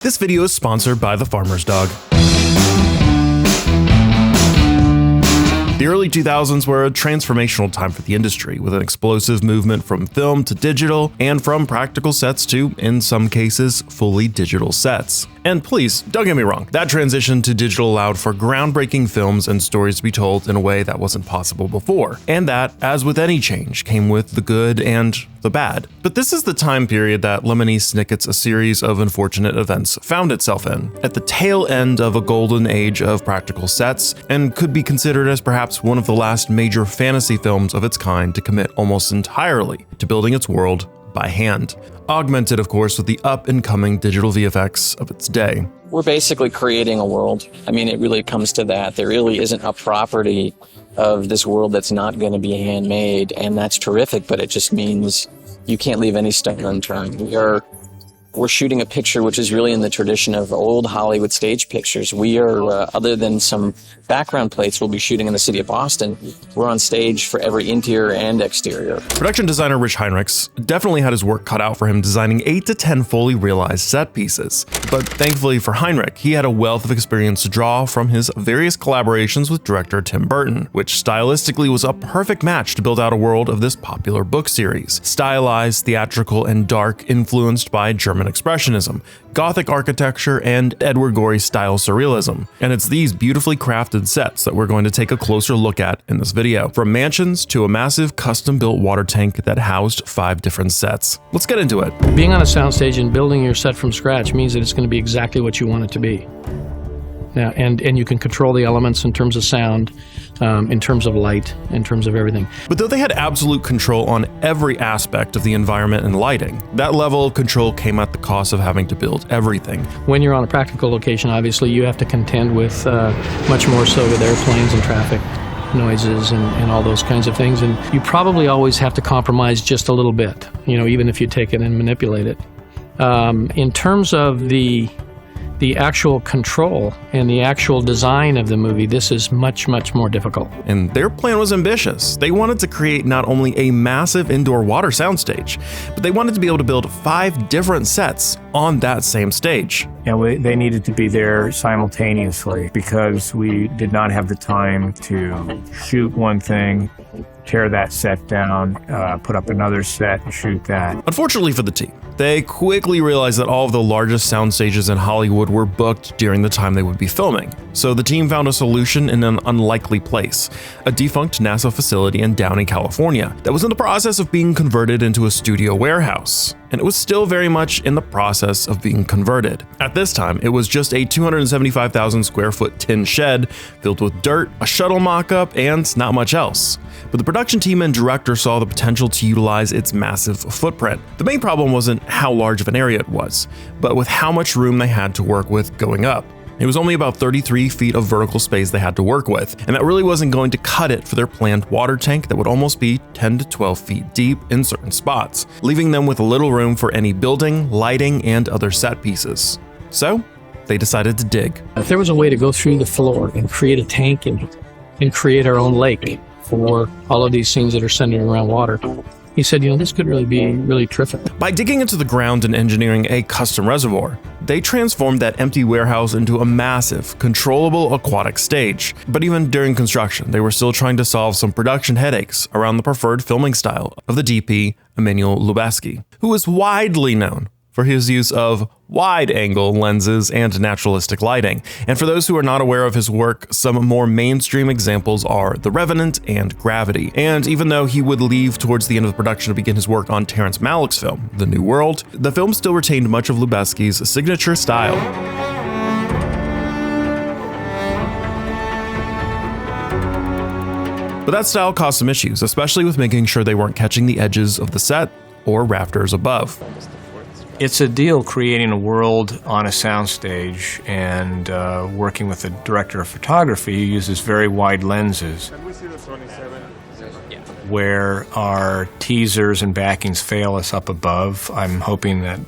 This video is sponsored by the Farmer's Dog. The early 2000s were a transformational time for the industry, with an explosive movement from film to digital, and from practical sets to, in some cases, fully digital sets. And please, don't get me wrong, that transition to digital allowed for groundbreaking films and stories to be told in a way that wasn't possible before. And that, as with any change, came with the good and the bad. But this is the time period that Lemony Snicket's A Series of Unfortunate Events found itself in, at the tail end of a golden age of practical sets, and could be considered as perhaps one of the last major fantasy films of its kind to commit almost entirely to building its world by hand, augmented of course with the up-and-coming digital VFX of its day. We're basically creating a world. I mean, it really comes to that. There really isn't a property of this world that's not going to be handmade, and that's terrific, but it just means you can't leave any stone unturned. We're shooting a picture which is really in the tradition of old Hollywood stage pictures. We are, other than some background plates we'll be shooting in the city of Boston, we're on stage for every interior and exterior. Production designer Rick Heinrichs definitely had his work cut out for him designing 8 to 10 fully realized set pieces. But thankfully for Heinrich, he had a wealth of experience to draw from his various collaborations with director Tim Burton, which stylistically was a perfect match to build out a world of this popular book series. Stylized, theatrical, and dark, influenced by German Expressionism, Gothic architecture, and Edward Gorey style surrealism. And it's these beautifully crafted sets that we're going to take a closer look at in this video, from mansions to a massive custom-built water tank that housed 5 different sets. Let's get into it. Being on a soundstage and building your set from scratch means that it's going to be exactly what you want it to be. Now, and you can control the elements in terms of sound, in terms of light, in terms of everything. But though they had absolute control on every aspect of the environment and lighting, that level of control came at the cost of having to build everything. When you're on a practical location, obviously, you have to contend with much more so with airplanes and traffic noises and all those kinds of things. And you probably always have to compromise just a little bit, even if you take it and manipulate it. In terms of the actual control and the actual design of the movie, this is much, much more difficult. And their plan was ambitious. They wanted to create not only a massive indoor water soundstage, but they wanted to be able to build 5 different sets on that same stage. And they needed to be there simultaneously because we did not have the time to shoot one thing, tear that set down, put up another set, and shoot that. Unfortunately for the team, they quickly realized that all of the largest sound stages in Hollywood were booked during the time they would be filming. So the team found a solution in an unlikely place, a defunct NASA facility in Downey, California, that was in the process of being converted into a studio warehouse. And it was still very much in the process of being converted. At this time, it was just a 275,000 square foot tin shed filled with dirt, a shuttle mock-up, and not much else. But the production team and director saw the potential to utilize its massive footprint. The main problem wasn't how large of an area it was, but with how much room they had to work with going up. It was only about 33 feet of vertical space they had to work with, and that really wasn't going to cut it for their planned water tank that would almost be 10 to 12 feet deep in certain spots, leaving them with little room for any building, lighting, and other set pieces. So, they decided to dig. If there was a way to go through the floor and create a tank and create our own lake for all of these scenes that are centered around water, he said, this could really be really terrific. By digging into the ground and engineering a custom reservoir, they transformed that empty warehouse into a massive, controllable aquatic stage. But even during construction, they were still trying to solve some production headaches around the preferred filming style of the DP, Emmanuel Lubezki, who is widely known for his use of wide-angle lenses and naturalistic lighting. And for those who are not aware of his work, some more mainstream examples are The Revenant and Gravity. And even though he would leave towards the end of the production to begin his work on Terrence Malick's film, The New World, the film still retained much of Lubezki's signature style. But that style caused some issues, especially with making sure they weren't catching the edges of the set or rafters above. It's a deal creating a world on a soundstage and working with a director of photography who uses very wide lenses. where our teasers and backings fail us up above. I'm hoping that,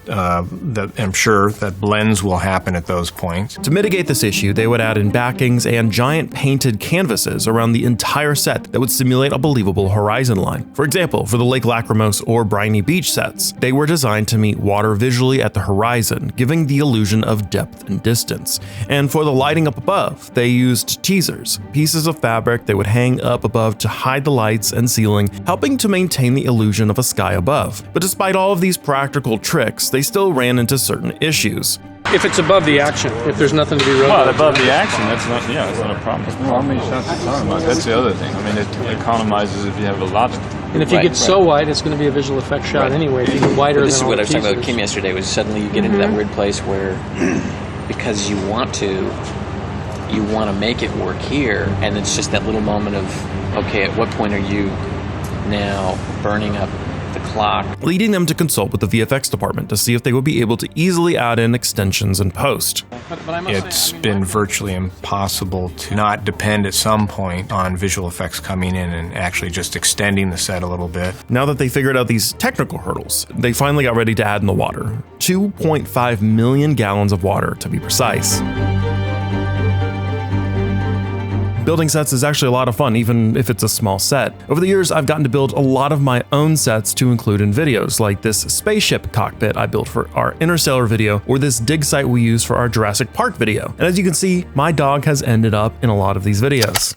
I'm sure that blends will happen at those points. To mitigate this issue, they would add in backings and giant painted canvases around the entire set that would simulate a believable horizon line. For example, for the Lake Lachrymose or Briny Beach sets, they were designed to meet water visually at the horizon, giving the illusion of depth and distance. And for the lighting up above, they used teasers, pieces of fabric they would hang up above to hide the lights and ceiling, helping to maintain the illusion of a sky above. But despite all of these practical tricks, they still ran into certain issues. If it's above the action, if there's nothing to be wrote. Well, above the action, that's not a problem. How many shots are you talking about? That's the other thing. I mean, it economizes if you have a lot of. And if you get so wide, it's going to be a visual effect shot anyway. If you get wider, this is what I was talking about with Kim yesterday. Was suddenly you get into that weird place where, because you want to make it work here, and it's just that little moment of, okay, at what point are you now burning up the clock? Leading them to consult with the VFX department to see if they would be able to easily add in extensions in post. It's been virtually impossible to not depend at some point on visual effects coming in and actually just extending the set a little bit. Now that they figured out these technical hurdles, they finally got ready to add in the water. 2.5 million gallons of water, to be precise. Building sets is actually a lot of fun, even if it's a small set. Over the years, I've gotten to build a lot of my own sets to include in videos, like this spaceship cockpit I built for our Interstellar video, or this dig site we use for our Jurassic Park video. And as you can see, my dog has ended up in a lot of these videos.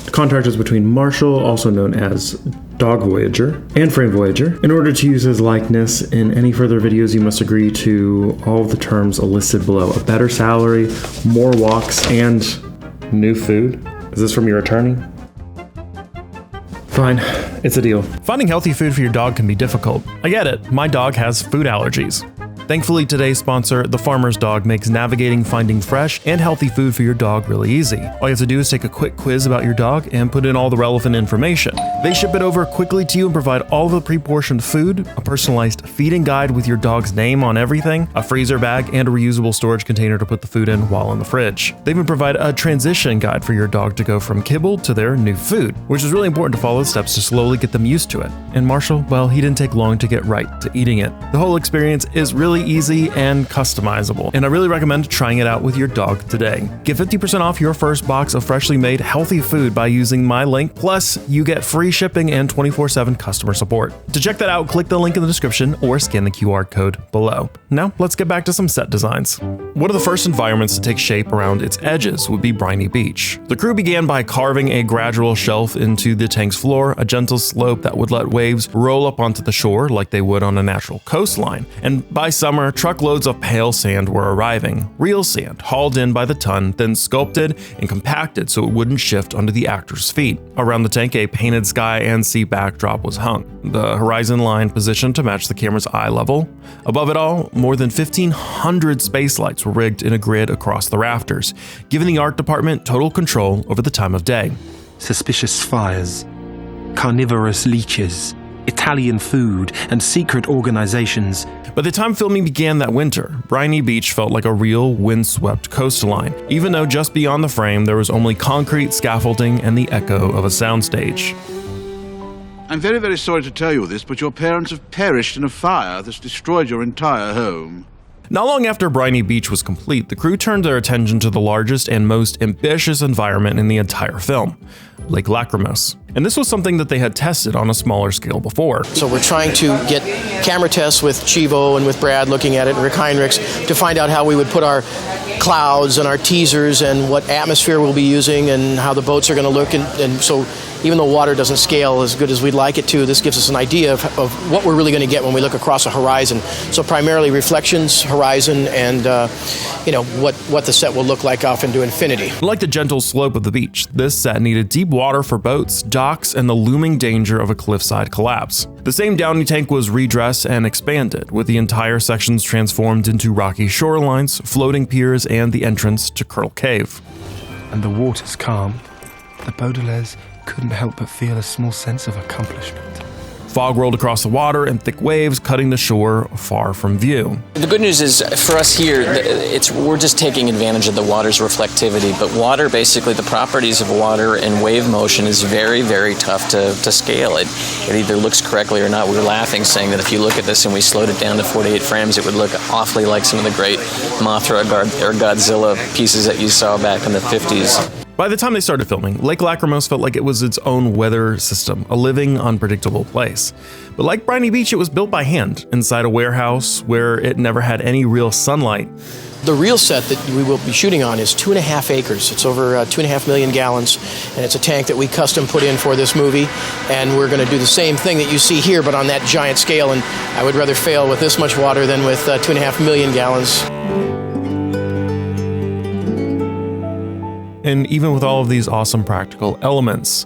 The contract is between Marshall, also known as Dog Voyager, and Frame Voyager. In order to use his likeness in any further videos, you must agree to all of the terms listed below. A better salary, more walks, and new food. Is this from your attorney? Fine, it's a deal. Finding healthy food for your dog can be difficult. I get it, my dog has food allergies. Thankfully, today's sponsor, The Farmer's Dog, makes navigating finding fresh and healthy food for your dog really easy. All you have to do is take a quick quiz about your dog and put in all the relevant information. They ship it over quickly to you and provide all of the pre-portioned food, a personalized feeding guide with your dog's name on everything, a freezer bag, and a reusable storage container to put the food in while in the fridge. They even provide a transition guide for your dog to go from kibble to their new food, which is really important to follow the steps to slowly get them used to it. And Marshall, well, he didn't take long to get right to eating it. The whole experience is really easy and customizable, and I really recommend trying it out with your dog today. Get 50% off your first box of freshly made healthy food by using my link, plus you get free shipping and 24/7 customer support. To check that out, click the link in the description or scan the QR code below. Now, let's get back to some set designs. One of the first environments to take shape around its edges would be Briny Beach. The crew began by carving a gradual shelf into the tank's floor, a gentle slope that would let waves roll up onto the shore like they would on a natural coastline. And by summer, truckloads of pale sand were arriving, real sand, hauled in by the ton, then sculpted and compacted so it wouldn't shift under the actors' feet. Around the tank, a painted sky and sea backdrop was hung, the horizon line positioned to match the camera's eye level. Above it all, more than 1,500 space lights were rigged in a grid across the rafters, giving the art department total control over the time of day. Suspicious fires, carnivorous leeches, Italian food, and secret organizations. By the time filming began that winter, Briny Beach felt like a real windswept coastline, even though just beyond the frame there was only concrete scaffolding and the echo of a soundstage. I'm very, very sorry to tell you this, but your parents have perished in a fire that's destroyed your entire home. Not long after Briny Beach was complete, the crew turned their attention to the largest and most ambitious environment in the entire film, Lake Lachrymose. And this was something that they had tested on a smaller scale before. So we're trying to get camera tests with Chivo and with Brad looking at it, and Rick Heinrichs, to find out how we would put our clouds and our teasers and what atmosphere we'll be using and how the boats are going to look. And so even though water doesn't scale as good as we'd like it to, this gives us an idea of what we're really going to get when we look across a horizon. So primarily reflections, horizon, and what the set will look like off into infinity. Like the gentle slope of the beach, this set needed deep water for boats, docks, and the looming danger of a cliffside collapse. The same Downey tank was redressed and expanded, with the entire sections transformed into rocky shorelines, floating piers, and the entrance to Curl Cave. And the waters calmed. The Baudelaires couldn't help but feel a small sense of accomplishment. Fog rolled across the water and thick waves cutting the shore far from view. The good news is for us here, we're just taking advantage of the water's reflectivity, but water, basically the properties of water and wave motion is very, very tough to scale. It either looks correctly or not. We were laughing saying that if you look at this and we slowed it down to 48 frames, it would look awfully like some of the great Mothra or Godzilla pieces that you saw back in the 50s. By the time they started filming, Lake Lachrymose felt like it was its own weather system, a living, unpredictable place. But like Briny Beach, it was built by hand inside a warehouse where it never had any real sunlight. The real set that we will be shooting on is 2.5 acres. It's over 2.5 million gallons, and it's a tank that we custom put in for this movie. And we're going to do the same thing that you see here, but on that giant scale. And I would rather fail with this much water than with 2.5 million gallons. And even with all of these awesome practical elements,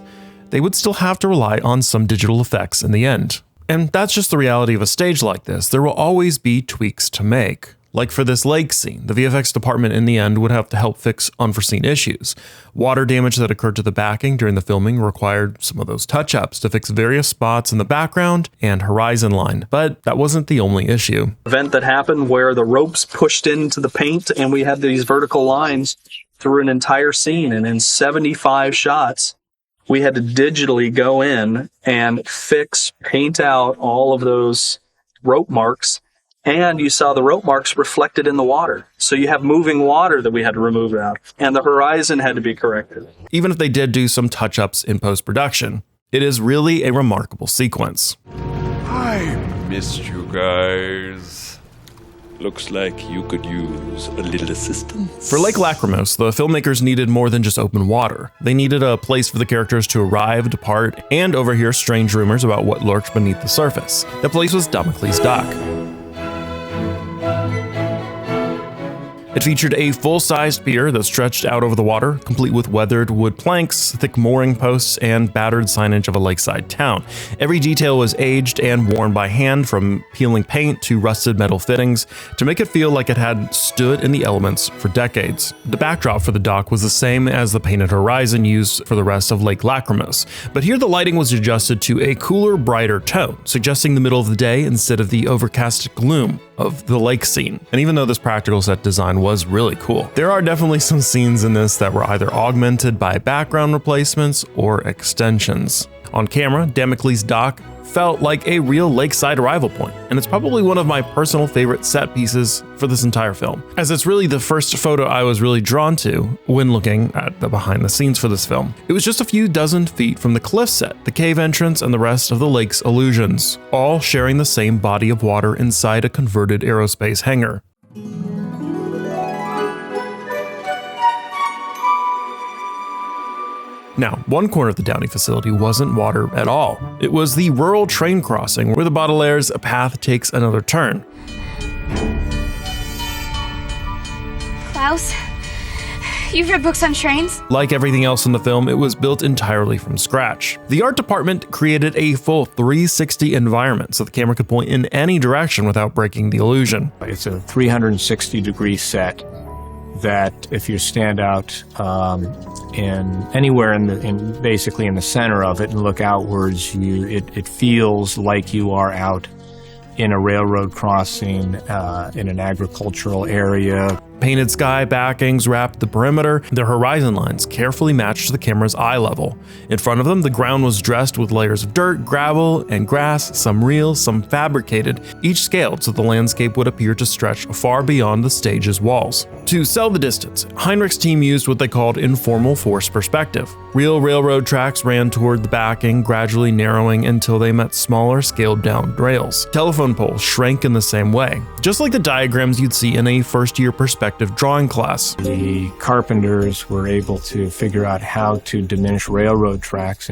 they would still have to rely on some digital effects in the end. And that's just the reality of a stage like this. There will always be tweaks to make. Like for this lake scene, the VFX department in the end would have to help fix unforeseen issues. Water damage that occurred to the backing during the filming required some of those touch-ups to fix various spots in the background and horizon line, but that wasn't the only issue. Event that happened where the ropes pushed into the paint and we had these vertical lines through an entire scene, and in 75 shots, we had to digitally go in and paint out all of those rope marks, and you saw the rope marks reflected in the water. So you have moving water that we had to remove out, and the horizon had to be corrected. Even if they did do some touch-ups in post-production, it is really a remarkable sequence. I missed you guys. Looks like you could use a little assistance. For Lake Lachrymose, the filmmakers needed more than just open water. They needed a place for the characters to arrive, depart, and overhear strange rumors about what lurked beneath the surface. The place was Damocles Dock. It featured a full-sized pier that stretched out over the water, complete with weathered wood planks, thick mooring posts, and battered signage of a lakeside town. Every detail was aged and worn by hand, from peeling paint to rusted metal fittings, to make it feel like it had stood in the elements for decades. The backdrop for the dock was the same as the painted horizon used for the rest of Lake Lachrymose, but here the lighting was adjusted to a cooler, brighter tone, suggesting the middle of the day instead of the overcast gloom of the lake scene. And even though this practical set design was really cool, there are definitely some scenes in this that were either augmented by background replacements or extensions. On camera, Damocles Dock felt like a real lakeside arrival point, and it's probably one of my personal favorite set pieces for this entire film, as it's really the first photo I was really drawn to when looking at the behind the scenes for this film. It was just a few dozen feet from the cliff set, the cave entrance, and the rest of the lake's illusions, all sharing the same body of water inside a converted aerospace hangar. Now, one corner of the Downey facility wasn't water at all. It was the rural train crossing where the Baudelaire's path takes another turn. Klaus, you've read books on trains? Like everything else in the film, it was built entirely from scratch. The art department created a full 360 environment so the camera could point in any direction without breaking the illusion. It's a 360-degree set that if you stand out anywhere basically in the center of it and look outwards, it feels like you are out in a railroad crossing, in an agricultural area. Painted sky backings wrapped the perimeter. Their horizon lines carefully matched the camera's eye level. In front of them, the ground was dressed with layers of dirt, gravel, and grass, some real, some fabricated, each scaled so the landscape would appear to stretch far beyond the stage's walls. To sell the distance, Heinrichs' team used what they called informal forced perspective. Real railroad tracks ran toward the backing, gradually narrowing until they met smaller, scaled-down rails. Telephone poles shrank in the same way, just like the diagrams you'd see in a first-year perspective drawing class. The carpenters were able to figure out how to diminish railroad tracks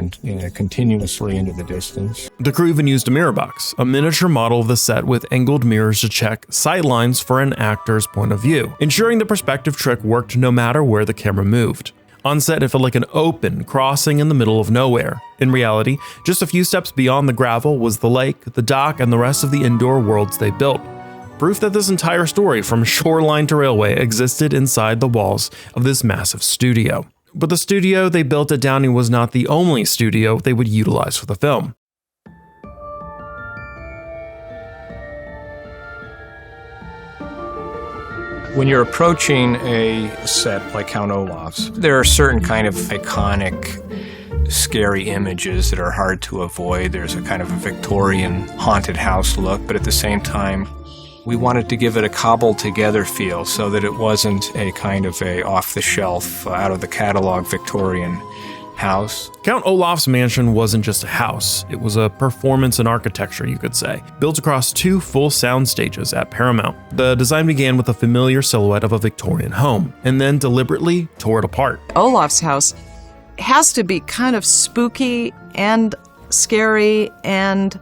continuously into the distance. The crew even used a mirror box, a miniature model of the set with angled mirrors to check sight lines for an actor's point of view, ensuring the perspective trick worked no matter where the camera moved. On set, it felt like an open crossing in the middle of nowhere. In reality, just a few steps beyond the gravel was the lake, the dock, and the rest of the indoor worlds they built. Proof that this entire story, from shoreline to railway, existed inside the walls of this massive studio. But the studio they built at Downey was not the only studio they would utilize for the film. When you're approaching a set like Count Olaf's, there are certain kind of iconic, scary images that are hard to avoid. There's a kind of a Victorian haunted house look, but at the same time, we wanted to give it a cobbled-together feel so that it wasn't a kind of a off-the-shelf, out-of-the-catalog Victorian house. Count Olaf's mansion wasn't just a house, it was a performance in architecture, you could say, built across 2 full sound stages at Paramount. The design began with a familiar silhouette of a Victorian home, and then deliberately tore it apart. Olaf's house has to be kind of spooky and scary and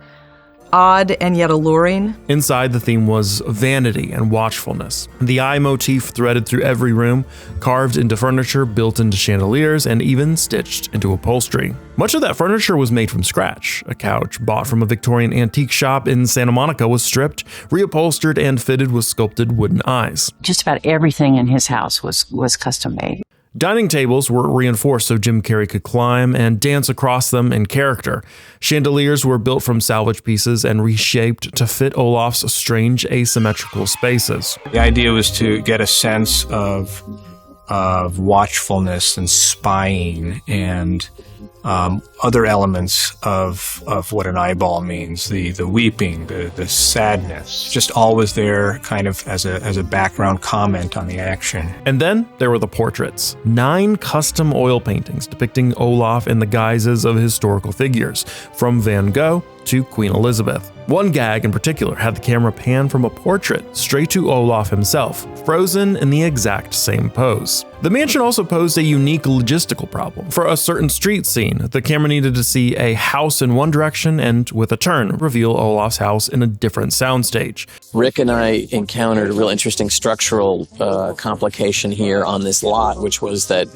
odd and yet alluring. Inside, the theme was vanity and watchfulness. The eye motif threaded through every room, carved into furniture, built into chandeliers, and even stitched into upholstery. Much of that furniture was made from scratch. A couch bought from a Victorian antique shop in Santa Monica was stripped, reupholstered, and fitted with sculpted wooden eyes. Just about everything in his house was custom made. Dining tables were reinforced so Jim Carrey could climb and dance across them in character. Chandeliers were built from salvage pieces and reshaped to fit Olaf's strange asymmetrical spaces. The idea was to get a sense of watchfulness and spying and other elements of what an eyeball means, the weeping, the sadness, just always there kind of as a background comment on the action. And then there were the portraits. 9 custom oil paintings depicting Olaf in the guises of historical figures, from Van Gogh to Queen Elizabeth. One gag in particular had the camera pan from a portrait straight to Olaf himself, frozen in the exact same pose. The mansion also posed a unique logistical problem. For a certain street scene, the camera needed to see a house in one direction and, with a turn, reveal Olaf's house in a different soundstage. Rick and I encountered a real interesting structural complication here on this lot, which was that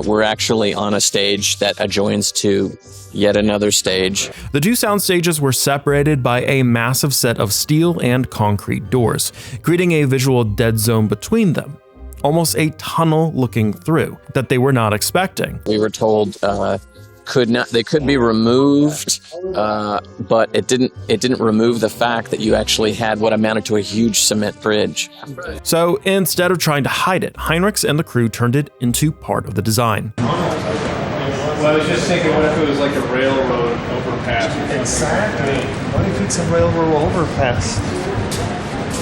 we're actually on a stage that adjoins to yet another stage. The 2 sound stages were separated by a massive set of steel and concrete doors, creating a visual dead zone between them. Almost a tunnel looking through that they were not expecting. We were told they could be removed, but it didn't remove the fact that you actually had what amounted to a huge cement bridge. So instead of trying to hide it, Heinrichs and the crew turned it into part of the design. Well, I was just thinking, what if it was like a railroad overpass? Exactly. What if it's a railroad overpass?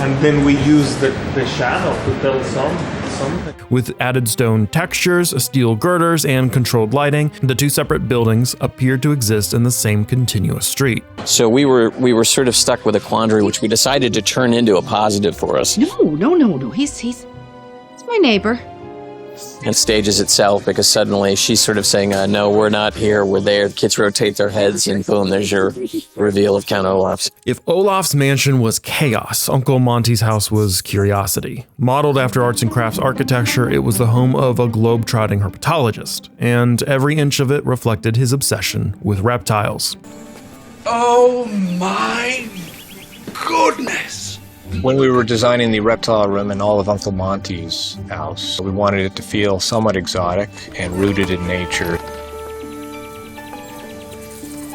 And then we use the shadow to build something. With added stone textures, steel girders, and controlled lighting, the 2 separate buildings appeared to exist in the same continuous street. So we were sort of stuck with a quandary, which we decided to turn into a positive for us. No. He's my neighbor. And stages itself, because suddenly she's sort of saying, no, we're not here, we're there. The kids rotate their heads, and boom, there's your reveal of Count Olaf's. If Olaf's mansion was chaos, Uncle Monty's house was curiosity. Modeled after arts and crafts architecture, it was the home of a globe-trotting herpetologist, and every inch of it reflected his obsession with reptiles. Oh my goodness! When we were designing the reptile room in all of Uncle Monty's house, we wanted it to feel somewhat exotic and rooted in nature.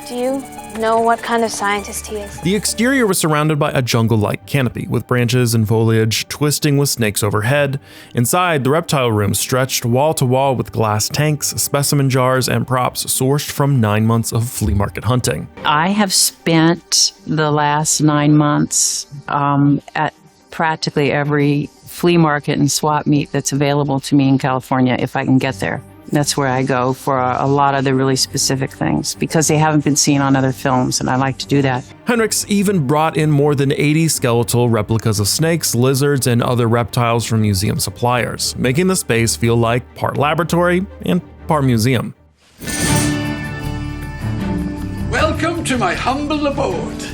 Do you know what kind of scientist he is? The exterior was surrounded by a jungle-like canopy with branches and foliage twisting with snakes overhead. Inside, the reptile room stretched wall to wall with glass tanks, specimen jars, and props sourced from 9 months of flea market hunting. I have spent the last 9 months at practically every flea market and swap meet that's available to me in California if I can get there. That's where I go for a lot of the really specific things because they haven't been seen on other films, and I like to do that. Heinrichs even brought in more than 80 skeletal replicas of snakes, lizards, and other reptiles from museum suppliers, making the space feel like part laboratory and part museum. Welcome to my humble abode.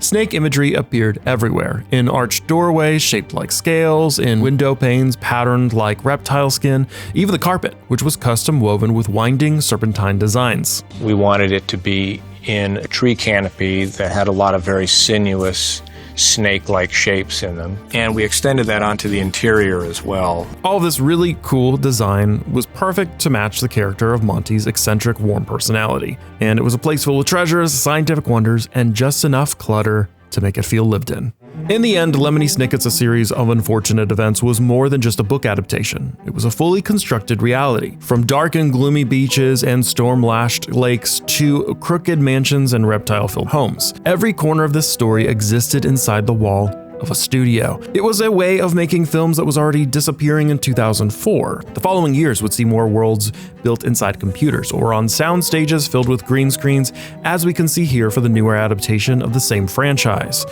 Snake imagery appeared everywhere, in arched doorways shaped like scales, in window panes patterned like reptile skin, even the carpet, which was custom woven with winding serpentine designs. We wanted it to be in a tree canopy that had a lot of very sinuous, snake-like shapes in them, and we extended that onto the interior as well. All this really cool design was perfect to match the character of Monty's eccentric, warm personality, and it was a place full of treasures, scientific wonders, and just enough clutter to make it feel lived in. In the end, Lemony Snicket's A Series of Unfortunate Events was more than just a book adaptation. It was a fully constructed reality. From dark and gloomy beaches and storm-lashed lakes to crooked mansions and reptile-filled homes, every corner of this story existed inside the wall of a studio. It was a way of making films that was already disappearing in 2004. The following years would see more worlds built inside computers or on sound stages filled with green screens, as we can see here for the newer adaptation of the same franchise.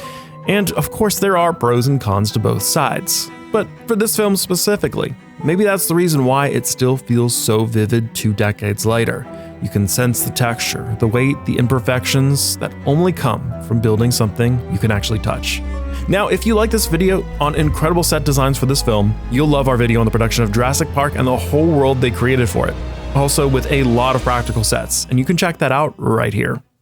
And of course, there are pros and cons to both sides. But for this film specifically, maybe that's the reason why it still feels so vivid 2 decades later. You can sense the texture, the weight, the imperfections that only come from building something you can actually touch. Now, if you like this video on incredible set designs for this film, you'll love our video on the production of Jurassic Park and the whole world they created for it. Also with a lot of practical sets, and you can check that out right here.